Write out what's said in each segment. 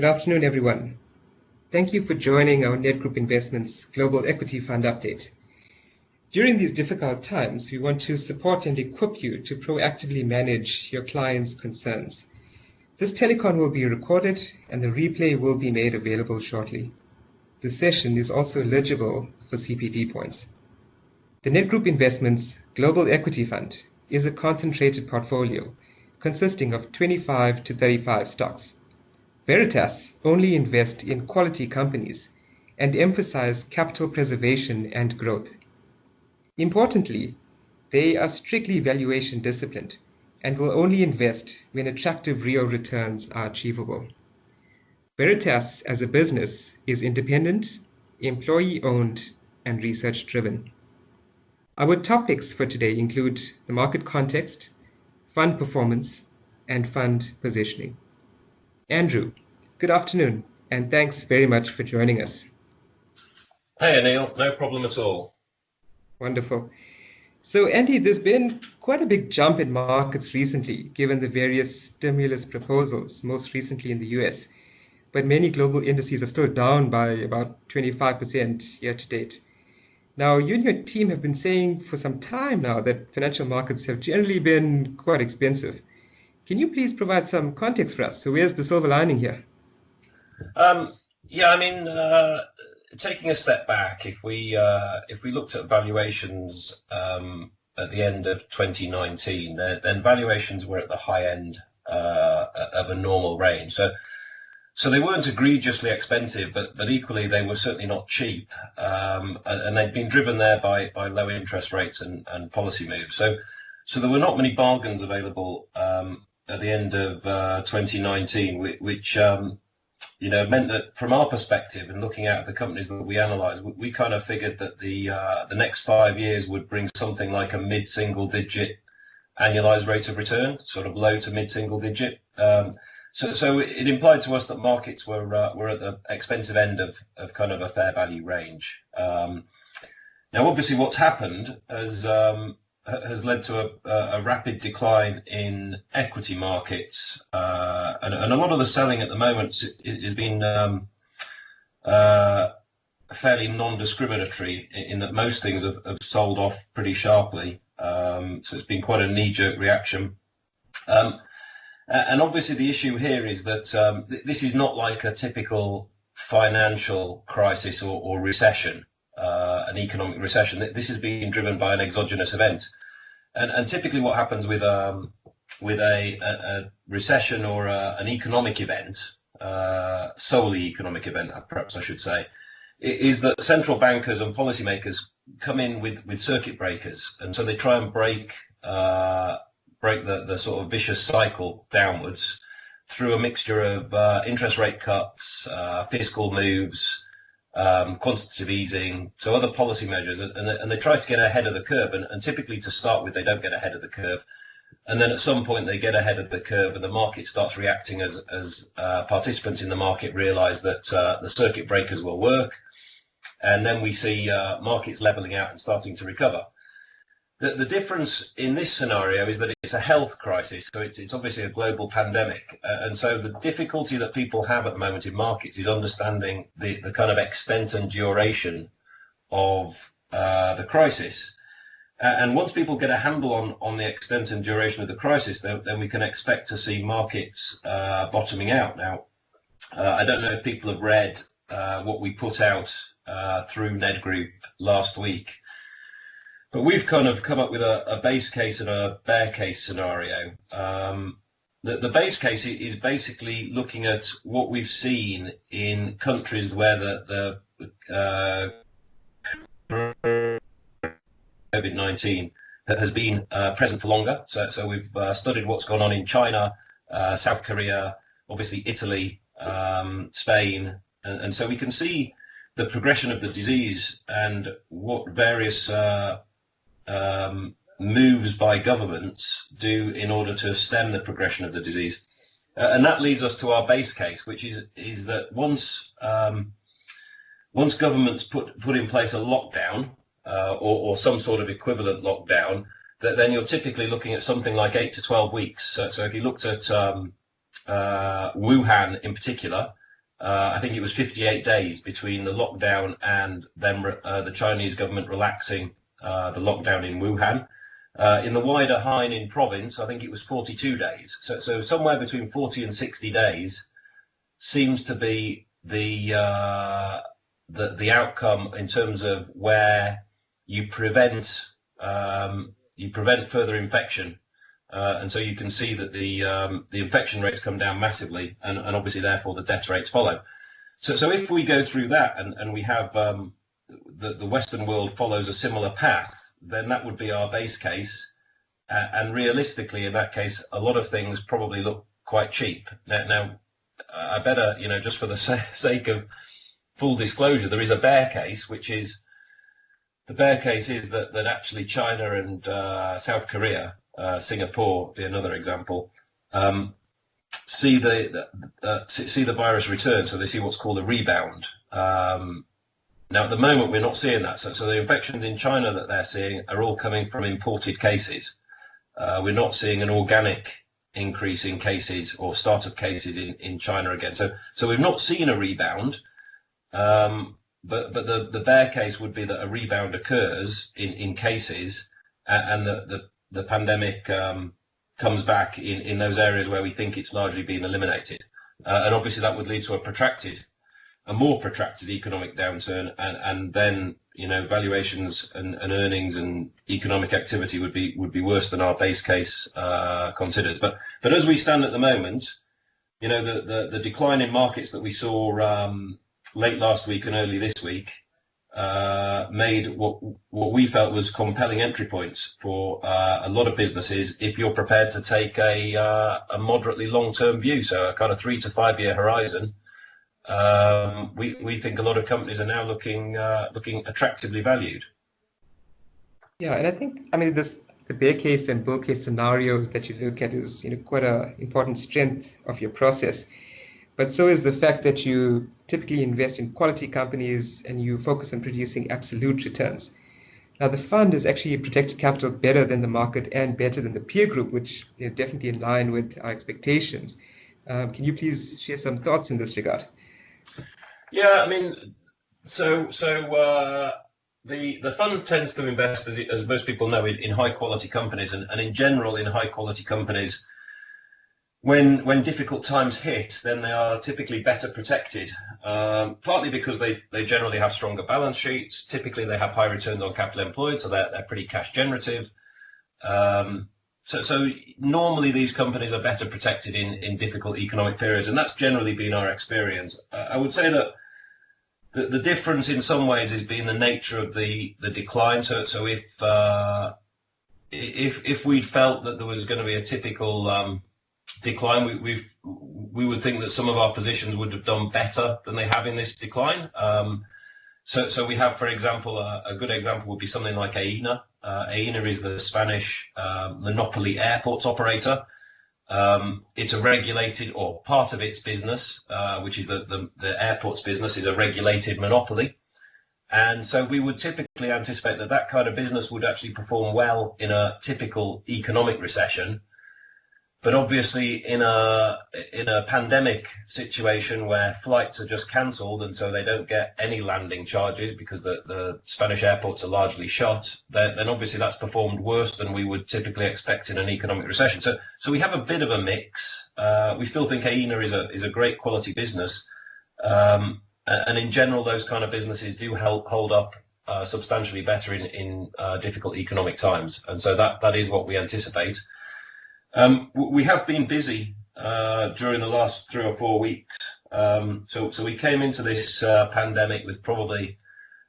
Good afternoon, everyone. Thank you for joining our Nedgroup Investments Global Equity Fund update. During these difficult times, we want to support and equip you to proactively manage your clients' concerns. This telecon will be recorded and the replay will be made available shortly. The session is also eligible for CPD points. The Nedgroup Investments Global Equity Fund is a concentrated portfolio consisting of 25 to 35 stocks. Veritas only invest in quality companies and emphasize capital preservation and growth. Importantly, they are strictly valuation disciplined and will only invest when attractive real returns are achievable. Veritas as a business is independent, employee-owned, and research-driven. Our topics for today include the market context, fund performance, and fund positioning. Andrew, good afternoon, and thanks very much for joining us. Hey, Anil, no problem at all. Wonderful. So, Andy, there's been quite a big jump in markets recently, given the various stimulus proposals, most recently in the US. But many global indices are still down by about 25% year to date. Now, you and your team have been saying for some time now that financial markets have generally been quite expensive. Can you please provide some context for us? So where's the silver lining here? Taking a step back, if we looked at valuations at the end of 2019, then valuations were at the high end of a normal range. So they weren't egregiously expensive, but equally they were certainly not cheap, and they'd been driven there by low interest rates and policy moves. So there were not many bargains available at the end of 2019, which meant that from our perspective, and looking at the companies that we analysed, we kind of figured that the next 5 years would bring something like a mid-single-digit annualised rate of return, sort of low to mid-single-digit. So it implied to us that markets were at the expensive end of kind of a fair value range. Now, obviously, what's happened has led to a rapid decline in equity markets, and a lot of the selling at the moment has been fairly non-discriminatory in that most things have sold off pretty sharply. So it's been quite a knee-jerk reaction. And obviously the issue here is that this is not like a typical financial crisis or recession. An economic recession. This has been driven by an exogenous event, and typically what happens with a recession or an economic event, solely economic event, perhaps I should say, is that central bankers and policymakers come in with circuit breakers, and so they try and break the sort of vicious cycle downwards through a mixture of interest rate cuts, fiscal moves, quantitative easing, so other policy measures, and they try to get ahead of the curve, and typically to start with they don't get ahead of the curve, and then at some point they get ahead of the curve and the market starts reacting as participants in the market realize that the circuit breakers will work, and then we see markets leveling out and starting to recover. The difference in this scenario is that it's a health crisis, so it's obviously a global pandemic, and so the difficulty that people have at the moment in markets is understanding the kind of extent and duration of the crisis. And once people get a handle on the extent and duration of the crisis, then we can expect to see markets bottoming out. Now, I don't know if people have read what we put out through Nedgroup last week, but we've kind of come up with a base case and a bear case scenario. The base case is basically looking at what we've seen in countries where the COVID-19 has been present for longer. So we've studied what's gone on in China, South Korea, obviously Italy, Spain, and so we can see the progression of the disease and what various moves by governments do in order to stem the progression of the disease, and that leads us to our base case, which is that once governments put in place a lockdown or some sort of equivalent lockdown, then you're typically looking at something like 8 to 12 weeks. So if you looked at Wuhan in particular, I think it was 58 days between the lockdown and then the Chinese government relaxing the lockdown in Wuhan. In the wider Hainan province, I think it was 42 days. So somewhere between 40 and 60 days seems to be the outcome in terms of where you prevent further infection. And so you can see that the infection rates come down massively, and obviously therefore the death rates follow. So if we go through that and we have the Western world follows a similar path, then that would be our base case. And realistically, in that case, a lot of things probably look quite cheap. Now I better, just for the sake of full disclosure, there is a bear case, which is the bear case is that actually China and South Korea, Singapore be another example, see the virus return, so they see what's called a rebound. Now, at the moment, we're not seeing that. So the infections in China that they're seeing are all coming from imported cases. We're not seeing an organic increase in cases or start of cases in China again. So we've not seen a rebound. But the bear case would be that a rebound occurs in cases, and the pandemic comes back in those areas where we think it's largely been eliminated. And obviously that would lead to a more protracted economic downturn, and then valuations and earnings and economic activity would be worse than our base case considered. But as we stand at the moment, the decline in markets that we saw late last week and early this week made what we felt was compelling entry points for a lot of businesses if you're prepared to take a moderately long-term view, so a kind of 3 to 5 year horizon. We think a lot of companies are now looking attractively valued. Yeah, and I think the bear case and bull case scenarios that you look at is quite an important strength of your process. But so is the fact that you typically invest in quality companies and you focus on producing absolute returns. Now, the fund has actually protected capital better than the market and better than the peer group, which is definitely in line with our expectations. Can you please share some thoughts in this regard? Yeah, the fund tends to invest, as most people know, in high quality companies, and in general in high quality companies. When difficult times hit, then they are typically better protected, partly because they generally have stronger balance sheets. Typically, they have high returns on capital employed, so they're pretty cash generative. So normally these companies are better protected in difficult economic periods, and that's generally been our experience. I would say that the difference in some ways has been the nature of the decline. So if we'd felt that there was going to be a typical decline, we would think that some of our positions would have done better than they have in this decline. So we have, for example, a good example would be something like Aena. Aena is the Spanish monopoly airports operator. It's a regulated, or part of its business, which is the airports business, is a regulated monopoly. And so we would typically anticipate that kind of business would actually perform well in a typical economic recession. But obviously in a pandemic situation where flights are just cancelled and so they don't get any landing charges because the Spanish airports are largely shut, then obviously that's performed worse than we would typically expect in an economic recession. So we have a bit of a mix. We still think Aena is a great quality business. And in general, those kind of businesses do hold up substantially better in difficult economic times. And so that is what we anticipate. We have been busy during the last 3 or 4 weeks. So we came into this pandemic with probably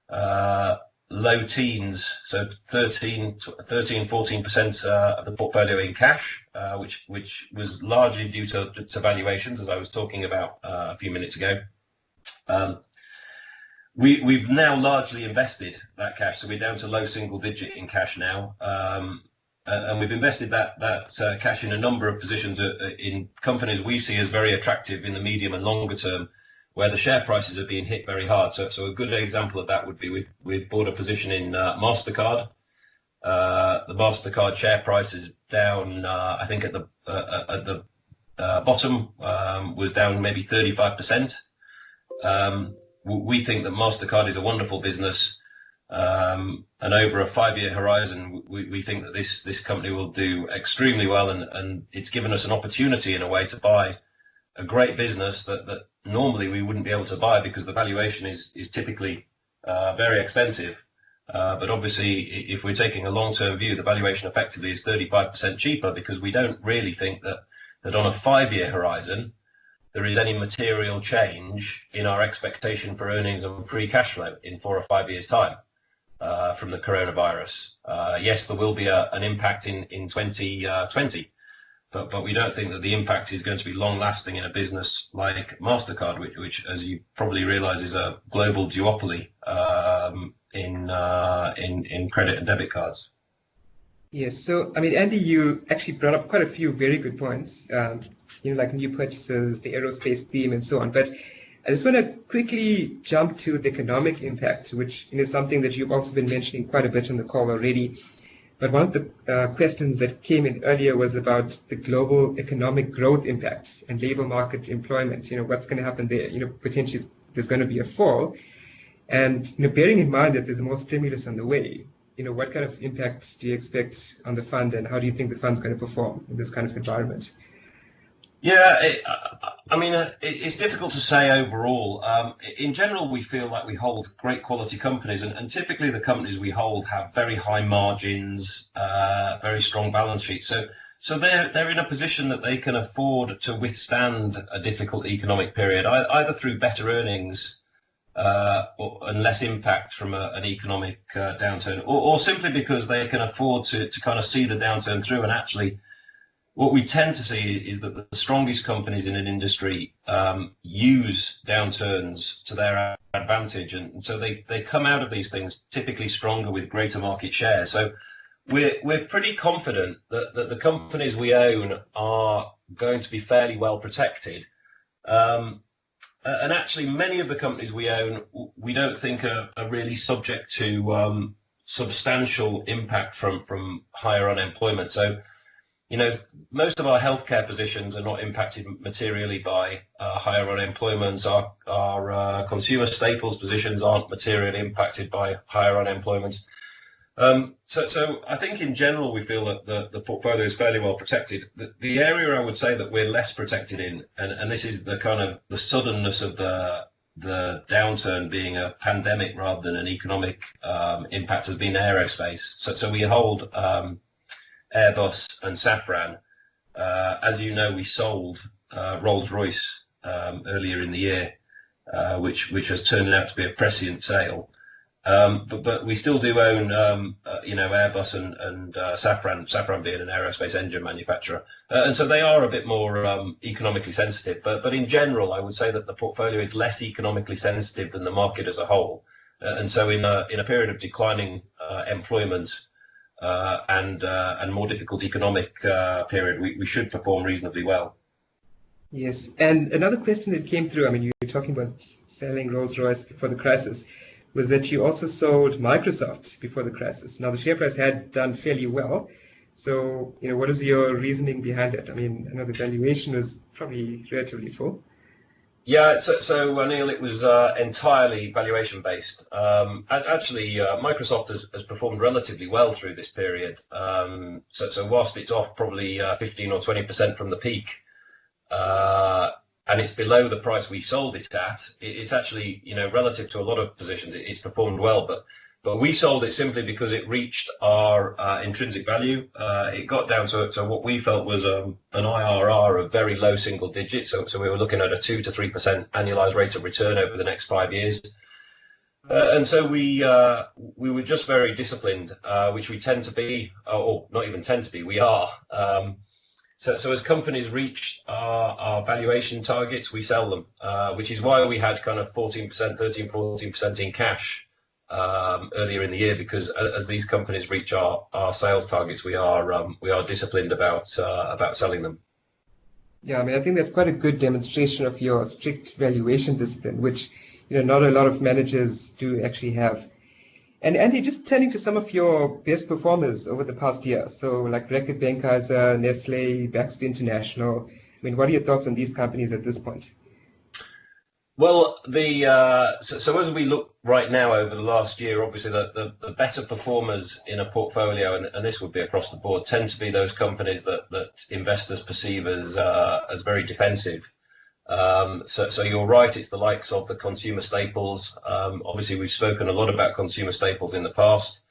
low teens, so 13-14% of the portfolio in cash, which was largely due to valuations, as I was talking about a few minutes ago. We've now largely invested that cash, so we're down to low single digit in cash now. And we've invested that cash in a number of positions in companies we see as very attractive in the medium and longer term, where the share prices are being hit very hard. So a good example of that would be we've bought a position in MasterCard. The MasterCard share price is down. I think at the bottom was down maybe 35%. We think that MasterCard is a wonderful business, and over a 5-year horizon, we think that this company will do extremely well, and it's given us an opportunity in a way to buy a great business that normally we wouldn't be able to buy because the valuation is typically very expensive. But obviously, if we're taking a long-term view, the valuation effectively is 35% cheaper because we don't really think that on a 5-year horizon, there is any material change in our expectation for earnings and free cash flow in 4 or 5 years' time from the coronavirus. Yes, there will be an impact in 2020, but we don't think that the impact is going to be long-lasting in a business like MasterCard, which as you probably realize, is a global duopoly in credit and debit cards. Yes, so I mean, Andy, you actually brought up quite a few very good points, like new purchases, the aerospace theme, and so on. But I just want to quickly jump to the economic impact, which is something that you've also been mentioning quite a bit on the call already. But one of the questions that came in earlier was about the global economic growth impact and labor market employment. What's going to happen there? Potentially there's going to be a fall. And bearing in mind that there's more stimulus on the way, what kind of impact do you expect on the fund, and how do you think the fund's going to perform in this kind of environment? Yeah, it's difficult to say overall. In general, we feel like we hold great quality companies, and typically the companies we hold have very high margins, very strong balance sheets. So they're in a position that they can afford to withstand a difficult economic period, either through better earnings and less impact from an economic downturn, or simply because they can afford to kind of see the downturn through. And actually, what we tend to see is that the strongest companies in an industry use downturns to their advantage, and so they come out of these things typically stronger with greater market share. So we're pretty confident that the companies we own are going to be fairly well protected. And actually, many of the companies we own, we don't think are really subject to substantial impact from higher unemployment. So, most of our healthcare positions are not impacted materially by higher unemployment. Our consumer staples positions aren't materially impacted by higher unemployment. So I think in general, we feel that the portfolio is fairly well protected. The area I would say that we're less protected in, and this is the kind of the suddenness of the downturn being a pandemic rather than an economic impact, has been aerospace. So we hold Airbus and Safran. As you know, we sold Rolls-Royce earlier in the year, which has turned out to be a prescient sale. But we still do own, Airbus and Safran being an aerospace engine manufacturer. And so they are a bit more economically sensitive. But in general, I would say that the portfolio is less economically sensitive than the market as a whole. And so in a period of declining employment and more difficult economic period, we should perform reasonably well. Yes. And another question that came through, you were talking about selling Rolls-Royce before the crisis, was that you also sold Microsoft before the crisis. Now, the share price had done fairly well. So, what is your reasoning behind it? I know the valuation was probably relatively full. Yeah, so Anil, it was entirely valuation based. Actually, Microsoft has performed relatively well through this period. So whilst it's off probably 15 or 20% from the peak, and it's below the price we sold it at, it's actually, relative to a lot of positions, it's performed well. But we sold it simply because it reached our intrinsic value. It got down to what we felt was an IRR of very low single digits. So we were looking at a 2 to 3% annualized rate of return over the next 5 years. And so we were just very disciplined, which we tend to be, or not even tend to be, we are. So as companies reach our valuation targets, we sell them, which is why we had kind of 14% in cash earlier in the year, because as these companies reach our sales targets, we are disciplined about selling them. Yeah, I think that's quite a good demonstration of your strict valuation discipline, which not a lot of managers do actually have. And Andy, just turning to some of your best performers over the past year, so like Reckitt Benckiser, Nestle, Baxter International. What are your thoughts on these companies at this point? Well, so as we look right now over the last year, obviously the better performers in a portfolio, and this would be across the board, tend to be those companies that investors perceive as very defensive. So you're right, it's the likes of the consumer staples. Obviously, we've spoken a lot about consumer staples in the past.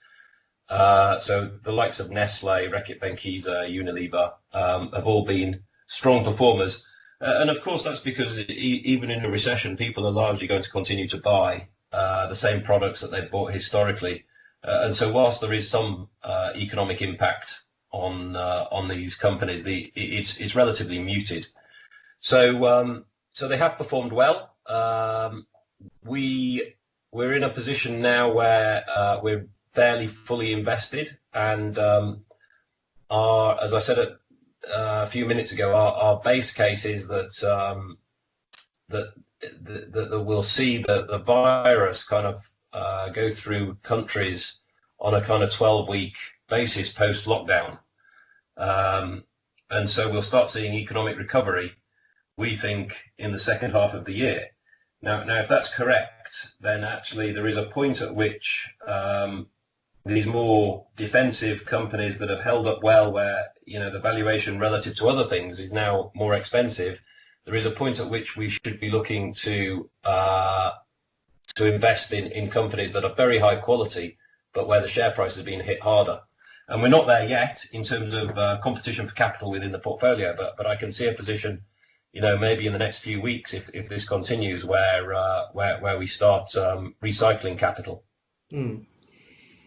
So the likes of Nestle, Reckitt Benckiser, Unilever have all been strong performers. And of course, that's because even in a recession, people are largely going to continue to buy the same products that they've bought historically. And so whilst there is some economic impact on these companies, it's relatively muted. So they have performed well. We're in a position now where we're fairly fully invested, and as I said a few minutes ago, our base case is that we'll see the virus kind of go through countries on a kind of 12-week basis post lockdown, and so we'll start seeing economic recovery, we think, in the second half of the year. Now, if that's correct, then actually there is a point at which these more defensive companies that have held up well, where the valuation relative to other things is now more expensive, there is a point at which we should be looking to invest in companies that are very high quality, but where the share price has been hit harder. And we're not there yet in terms of competition for capital within the portfolio, but I can see a position, maybe in the next few weeks, if this continues, where we start recycling capital. Mm.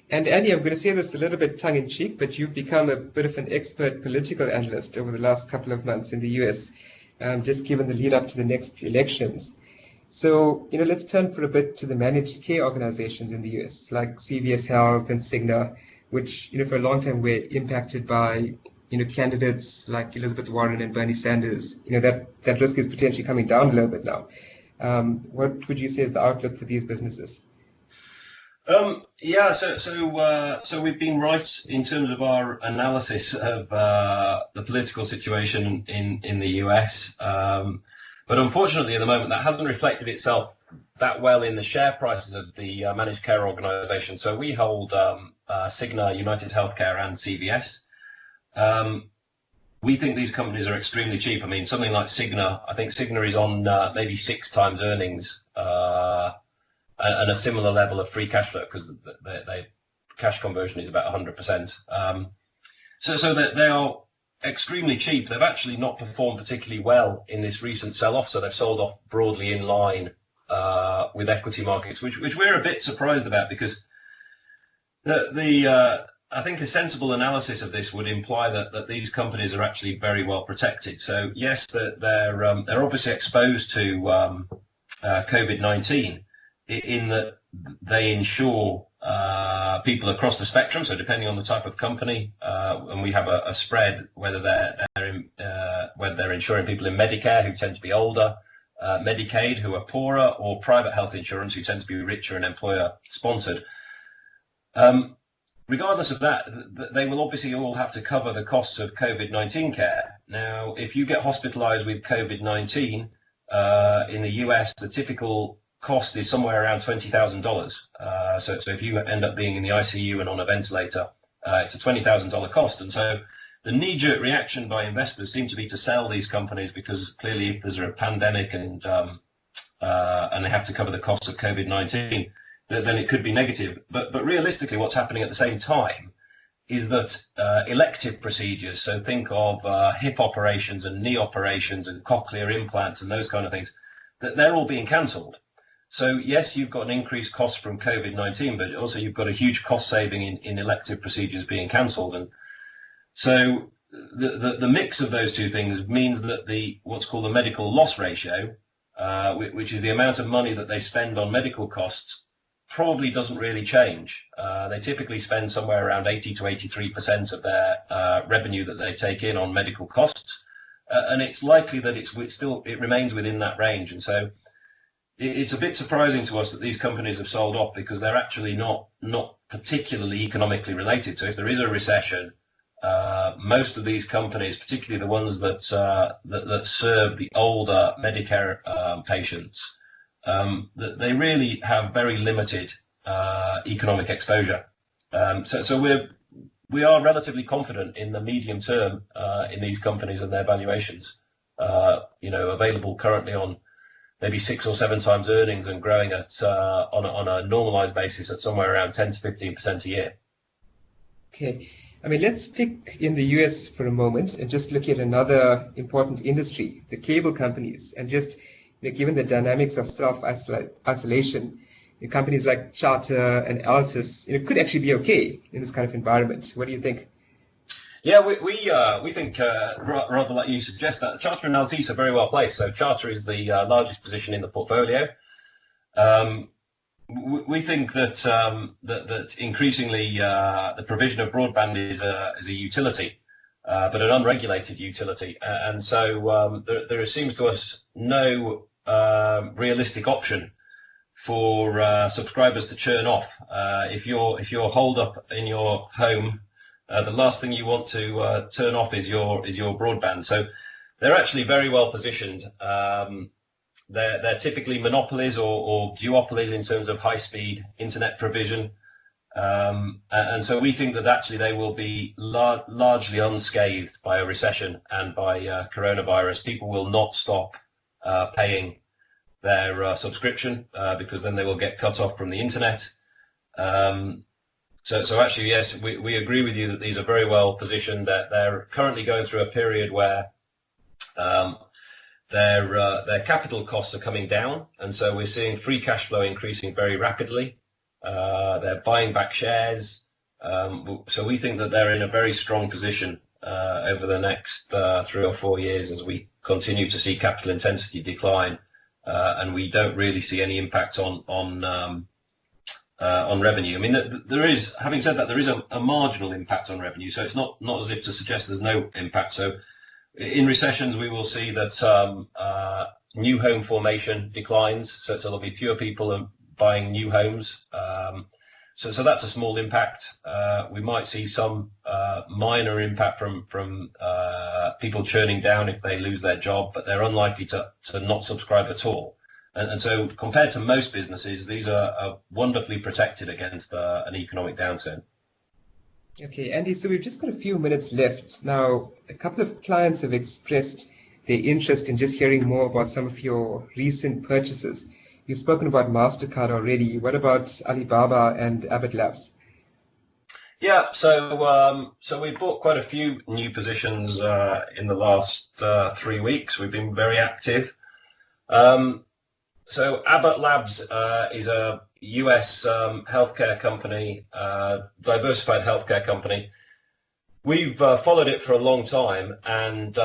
And Andy, I'm going to say this a little bit tongue-in-cheek, but you've become a bit of an expert political analyst over the last couple of months in the US, just given the lead up to the next elections. So, let's turn for a bit to the managed care organizations in the US, like CVS Health and Cigna, which, for a long time were impacted by, candidates like Elizabeth Warren and Bernie Sanders. That risk is potentially coming down a little bit now. What would you say is the outlook for these businesses? So we've been right in terms of our analysis of the political situation in the US, but unfortunately at the moment that hasn't reflected itself that well in the share prices of the managed care organisations. So we hold Cigna, United Healthcare, and CVS. We think these companies are extremely cheap. I mean, something like Cigna, I think Cigna is on maybe 6 times earnings. And a similar level of free cash flow, because their cash conversion is about 100%. So they are extremely cheap. They've actually not performed particularly well in this recent sell-off, so they've sold off broadly in line with equity markets, which we're a bit surprised about, because I think a sensible analysis of this would imply that these companies are actually very well protected. So yes, they're obviously exposed to COVID-19. In that they insure people across the spectrum, so depending on the type of company, and we have a spread whether they're insuring people in Medicare, who tend to be older, Medicaid, who are poorer, or private health insurance, who tend to be richer and employer sponsored. Regardless of that, they will obviously all have to cover the costs of COVID-19 care. Now, if you get hospitalized with COVID-19 in the US, the typical cost is somewhere around $20,000. So if you end up being in the ICU and on a ventilator, it's a $20,000 cost. And so the knee-jerk reaction by investors seems to be to sell these companies, because clearly if there's a pandemic and they have to cover the costs of COVID-19, then it could be negative. But realistically, what's happening at the same time is that elective procedures, so think of hip operations and knee operations and cochlear implants and those kind of things, that they're all being cancelled. So yes, you've got an increased cost from COVID-19, but also you've got a huge cost saving in elective procedures being cancelled. And so the mix of those two things means that what's called the medical loss ratio, which is the amount of money that they spend on medical costs, probably doesn't really change. They typically spend somewhere around 80 to 83% of their revenue that they take in on medical costs. And it's likely that it remains within that range. And so it's a bit surprising to us that these companies have sold off, because they're actually not particularly economically related. So if there is a recession, most of these companies, particularly the ones that serve the older Medicare patients, that they really have very limited economic exposure. So we are relatively confident in the medium term in these companies and their valuations. Available currently on maybe 6 or 7 times earnings and growing at on a normalized basis at somewhere around 10 to 15% a year. Okay. I mean, let's stick in the US for a moment and just look at another important industry, the cable companies, and just given the dynamics of self-isolation, companies like Charter and Altus could actually be okay in this kind of environment. What do you think? Yeah, we think rather like you suggest that Charter and Altice are very well placed. So Charter is the largest position in the portfolio. We think that that increasingly the provision of broadband is a utility, but an unregulated utility, and so there seems to us no realistic option for subscribers to churn off. If you're holed up in your home, the last thing you want to turn off is your broadband. So they're actually very well positioned. They're typically monopolies or duopolies in terms of high-speed internet provision, and so we think that actually they will be largely unscathed by a recession and by coronavirus. People will not stop paying their subscription because then they will get cut off from the internet. So actually, yes, we agree with you that these are very well positioned. That they're currently going through a period where their capital costs are coming down, and so we're seeing free cash flow increasing very rapidly. They're buying back shares, so we think that they're in a very strong position over the next 3 or 4 years as we continue to see capital intensity decline, and we don't really see any impact on revenue. I mean, there is, having said that, there is a marginal impact on revenue, so it's not as if to suggest there's no impact. So in recessions, we will see that new home formation declines, so there'll be fewer people buying new homes. So that's a small impact. We might see some minor impact from people churning down if they lose their job, but they're unlikely to not subscribe at all. And so compared to most businesses, these are wonderfully protected against an economic downturn. Okay, Andy, so we've just got a few minutes left. Now, a couple of clients have expressed their interest in just hearing more about some of your recent purchases. You've spoken about MasterCard already. What about Alibaba and Abbott Labs? Yeah, so we bought quite a few new positions in the last 3 weeks. We've been very active. So Abbott Labs is a US healthcare company, diversified healthcare company. We've followed it for a long time, and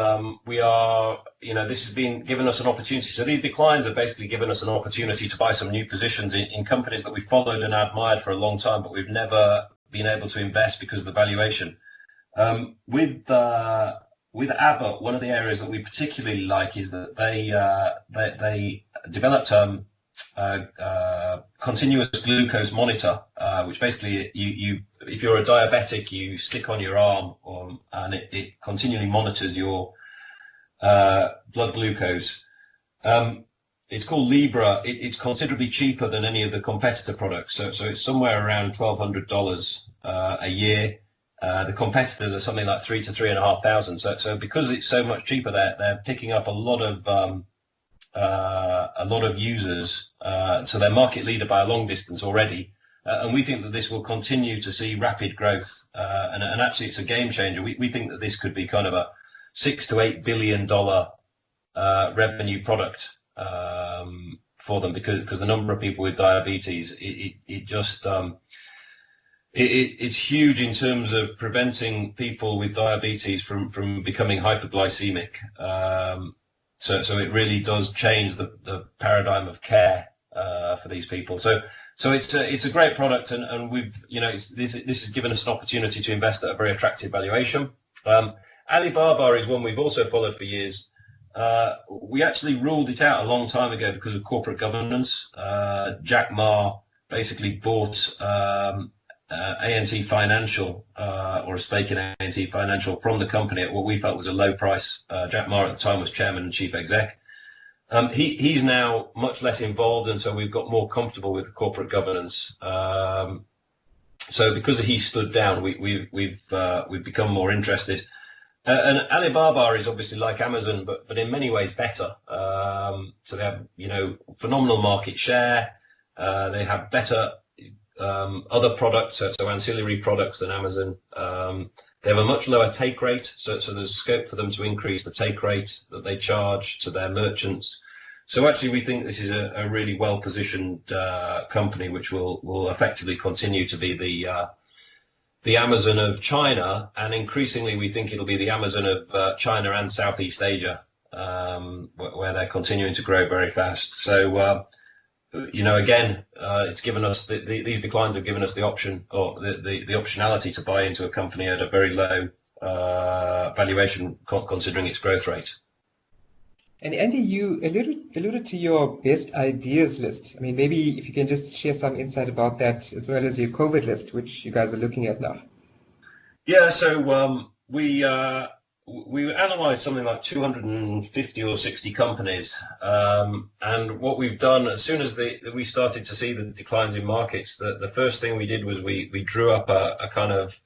we are, this has been given us an opportunity. So these declines have basically given us an opportunity to buy some new positions in companies that we followed and admired for a long time, but we've never been able to invest because of the valuation. With Abbott, one of the areas that we particularly like is that they developed continuous glucose monitor, which basically if you're a diabetic, you stick on your arm, and it continually monitors your blood glucose. It's called Libra. It's considerably cheaper than any of the competitor products, so it's somewhere around $1,200 a year. The competitors are something like $3,000 to $3,500. So because it's so much cheaper, they're picking up a lot of users. So they're market leader by a long distance already, and we think that this will continue to see rapid growth. And actually, it's a game changer. We think that this could be kind of a $6 to $8 billion revenue product for them, because the number of people with diabetes, it's huge in terms of preventing people with diabetes from becoming hyperglycemic. So it really does change the paradigm of care for these people. So it's a great product, and we've this has given us an opportunity to invest at a very attractive valuation. Alibaba is one we've also followed for years. We actually ruled it out a long time ago because of corporate governance. Jack Ma basically bought A&T Financial, or a stake in A&T Financial, from the company at what we felt was a low price. Jack Ma at the time was chairman and chief exec. He's now much less involved, and so we've got more comfortable with the corporate governance. So because he stood down, we've become more interested. And Alibaba is obviously like Amazon, but in many ways better. So they have phenomenal market share. They have better other products, so ancillary products than Amazon. They have a much lower take rate, so there's scope for them to increase the take rate that they charge to their merchants. So actually, we think this is a really well-positioned company, which will effectively continue to be the Amazon of China, and increasingly we think it'll be the Amazon of China and Southeast Asia, where they're continuing to grow very fast. So again, it's given us these declines have given us the option, or the optionality to buy into a company at a very low valuation, considering its growth rate. And Andy, you alluded to your best ideas list. I mean, maybe if you can just share some insight about that, as well as your COVID list, which you guys are looking at now. Yeah, so we analysed something like 250 or 60 companies, and what we've done, as soon as we started to see the declines in markets, the first thing we did was we drew up a kind of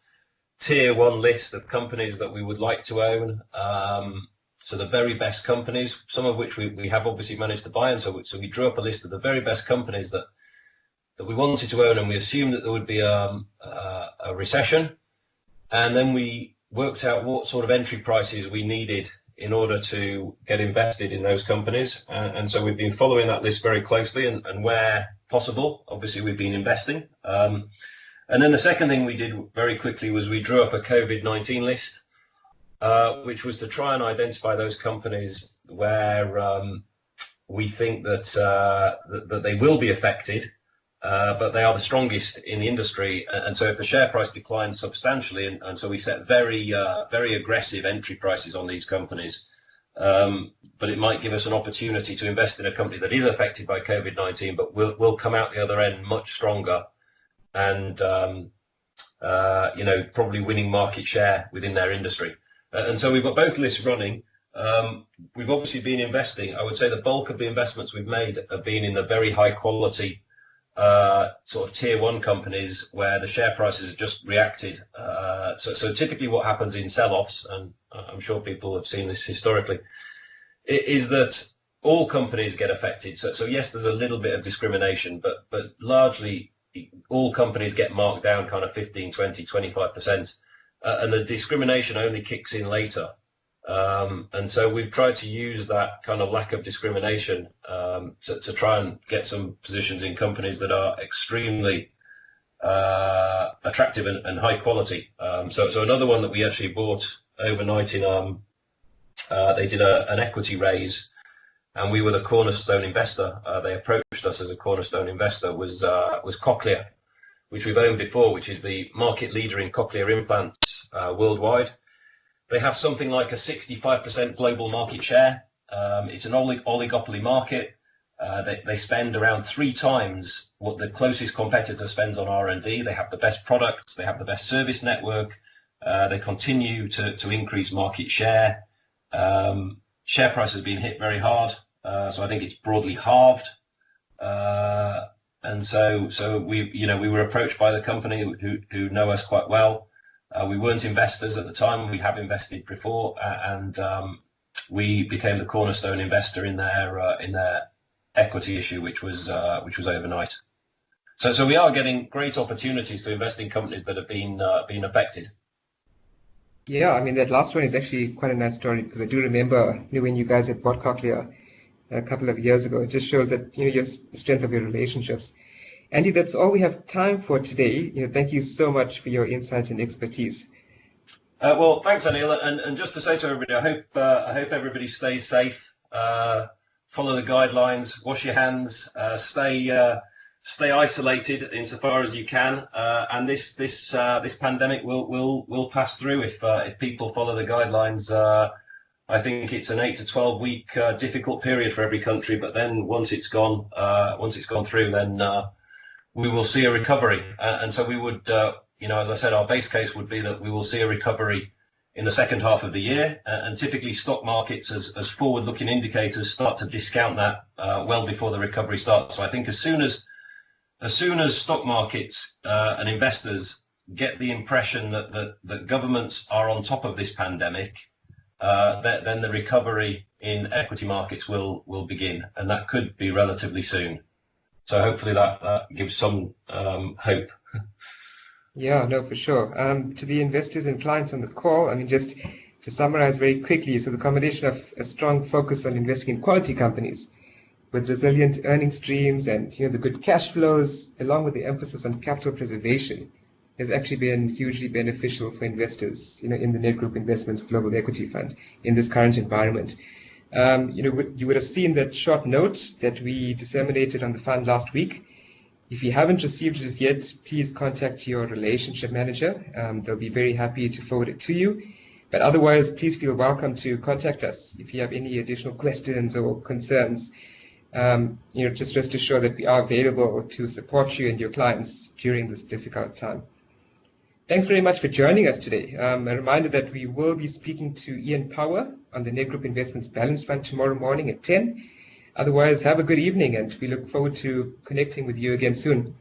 tier one list of companies that we would like to own. So the very best companies, some of which we have obviously managed to buy, and so we drew up a list of the very best companies that we wanted to own, and we assumed that there would be a recession, and then we worked out what sort of entry prices we needed in order to get invested in those companies, and so we've been following that list very closely, and where possible, obviously we've been investing. And then the second thing we did very quickly was we drew up a COVID-19 list, which was to try and identify those companies where we think that they will be affected, but they are the strongest in the industry. And so if the share price declines substantially, and so we set very aggressive entry prices on these companies, but it might give us an opportunity to invest in a company that is affected by COVID-19, but will come out the other end much stronger, and probably winning market share within their industry. And so we've got both lists running. We've obviously been investing. I would say the bulk of the investments we've made have been in the very high quality sort of tier one companies where the share prices have just reacted. So typically what happens in sell-offs, and I'm sure people have seen this historically, is that all companies get affected. So yes, there's a little bit of discrimination, but largely all companies get marked down kind of 15, 20, 25%. And the discrimination only kicks in later. And so we've tried to use that kind of lack of discrimination to try and get some positions in companies that are extremely attractive and high quality. So another one that we actually bought overnight they did an equity raise, and we were the cornerstone investor. They approached us as a cornerstone investor, was Cochlear, which we've owned before, which is the market leader in cochlear implants worldwide. They have something like a 65% global market share. It's an oligopoly market. They spend around 3 times what the closest competitor spends on R&D. They have the best products. They have the best service network. They continue to increase market share. Share price has been hit very hard, so I think it's broadly halved. And so we were approached by the company who know us quite well. We weren't investors at the time. We have invested before, and we became the cornerstone investor in their equity issue, which was overnight. So we are getting great opportunities to invest in companies that have been affected. Yeah, I mean, that last one is actually quite a nice story, because I do remember when you guys had bought Cochlear a couple of years ago. It just shows that the strength of your relationships. Andy, that's all we have time for today. Thank you so much for your insight and expertise. Well, thanks, Anil, and just to say to everybody, I hope everybody stays safe. Follow the guidelines, wash your hands, stay isolated insofar as you can, and this pandemic will pass through if people follow the guidelines. I think it's an 8 to 12 week difficult period for every country, but then once it's gone through, then we will see a recovery. And so we would, as I said, our base case would be that we will see a recovery in the second half of the year, and typically stock markets as forward-looking indicators start to discount that well before the recovery starts. So I think as soon as stock markets and investors get the impression that governments are on top of this pandemic, then the recovery in equity markets will begin, and that could be relatively soon. So hopefully that gives some hope. Yeah, no, for sure. To the investors and clients on the call, I mean, just to summarize very quickly, so the combination of a strong focus on investing in quality companies with resilient earning streams and the good cash flows, along with the emphasis on capital preservation, has actually been hugely beneficial for investors, in the Nedgroup Investments Global Equity Fund in this current environment. You would have seen that short note that we disseminated on the fund last week. If you haven't received it as yet, please contact your relationship manager. They'll be very happy to forward it to you. But otherwise, please feel welcome to contact us if you have any additional questions or concerns. Just rest assured that we are available to support you and your clients during this difficult time. Thanks very much for joining us today. A reminder that we will be speaking to Ian Power on the Nedgroup Investments Balance Fund tomorrow morning at 10. Otherwise, have a good evening, and we look forward to connecting with you again soon.